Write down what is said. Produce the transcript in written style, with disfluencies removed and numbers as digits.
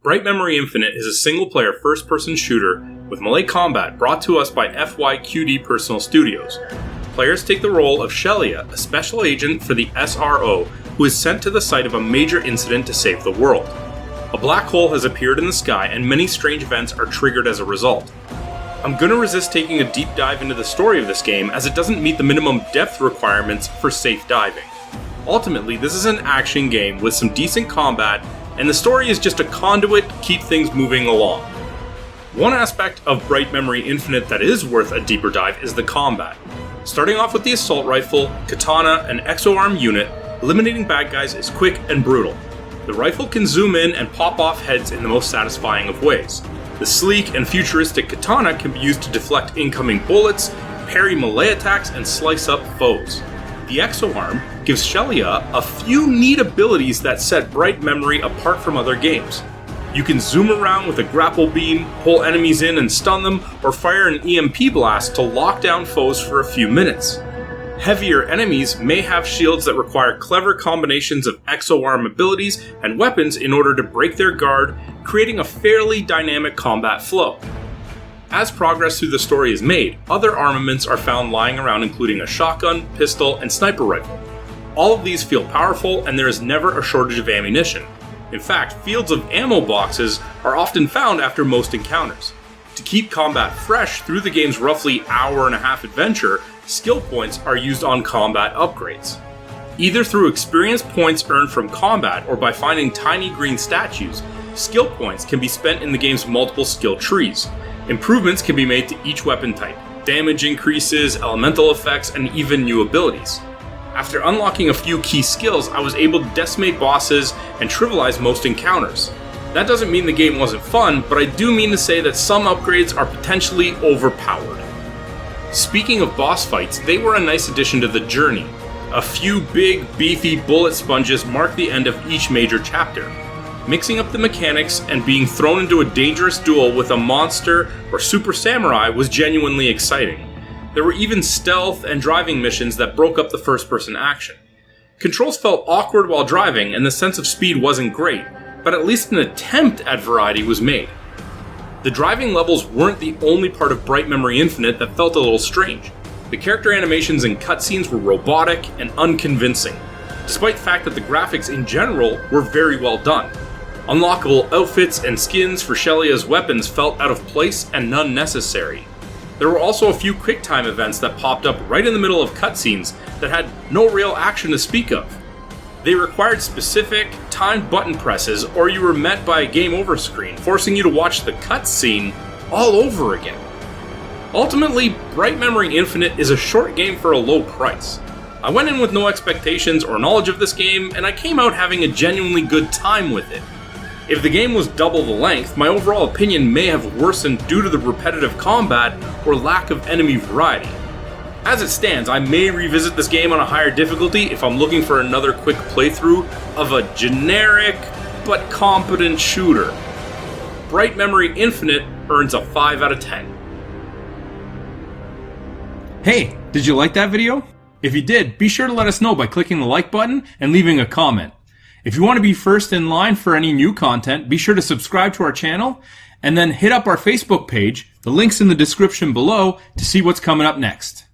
Bright Memory Infinite is a single-player first-person shooter with melee combat brought to us by FYQD Personal Studios. Players take the role of Shelia, a special agent for the SRO who is sent to the site of a major incident to save the world. A black hole has appeared in the sky and many strange events are triggered as a result. I'm gonna resist taking a deep dive into the story of this game as it doesn't meet the minimum depth requirements for safe diving. Ultimately, this is an action game with some decent combat, and the story is just a conduit to keep things moving along. One aspect of Bright Memory Infinite that is worth a deeper dive is the combat. Starting off with the assault rifle, katana, and exo-arm unit, eliminating bad guys is quick and brutal. The rifle can zoom in and pop off heads in the most satisfying of ways. The sleek and futuristic katana can be used to deflect incoming bullets, parry melee attacks, and slice up foes. The exo-arm gives Shelia a few neat abilities that set Bright Memory apart from other games. You can zoom around with a grapple beam, pull enemies in and stun them, or fire an EMP blast to lock down foes for a few minutes. Heavier enemies may have shields that require clever combinations of exo-arm abilities and weapons in order to break their guard, creating a fairly dynamic combat flow. As progress through the story is made, other armaments are found lying around, including a shotgun, pistol, and sniper rifle. All of these feel powerful, and there is never a shortage of ammunition. In fact, fields of ammo boxes are often found after most encounters. To keep combat fresh through the game's roughly hour-and-a-half adventure, skill points are used on combat upgrades. Either through experience points earned from combat or by finding tiny green statues, skill points can be spent in the game's multiple skill trees. Improvements can be made to each weapon type, damage increases, elemental effects, and even new abilities. After unlocking a few key skills, I was able to decimate bosses and trivialize most encounters. That doesn't mean the game wasn't fun, but I do mean to say that some upgrades are potentially overpowered. Speaking of boss fights, they were a nice addition to the journey. A few big, beefy bullet sponges mark the end of each major chapter. Mixing up the mechanics and being thrown into a dangerous duel with a monster or super samurai was genuinely exciting. There were even stealth and driving missions that broke up the first-person action. Controls felt awkward while driving and the sense of speed wasn't great, but at least an attempt at variety was made. The driving levels weren't the only part of Bright Memory Infinite that felt a little strange. The character animations and cutscenes were robotic and unconvincing, despite the fact that the graphics in general were very well done. Unlockable outfits and skins for Shelia's weapons felt out of place and none necessary. There were also a few QuickTime events that popped up right in the middle of cutscenes that had no real action to speak of. They required specific, timed button presses, or you were met by a game over screen, forcing you to watch the cutscene all over again. Ultimately, Bright Memory Infinite is a short game for a low price. I went in with no expectations or knowledge of this game, and I came out having a genuinely good time with it. If the game was double the length, my overall opinion may have worsened due to the repetitive combat or lack of enemy variety. As it stands, I may revisit this game on a higher difficulty if I'm looking for another quick playthrough of a generic but competent shooter. Bright Memory Infinite earns a 5 out of 10. Hey, did you like that video? If you did, be sure to let us know by clicking the like button and leaving a comment. If you want to be first in line for any new content, be sure to subscribe to our channel and then hit up our Facebook page. The link's in the description below to see what's coming up next.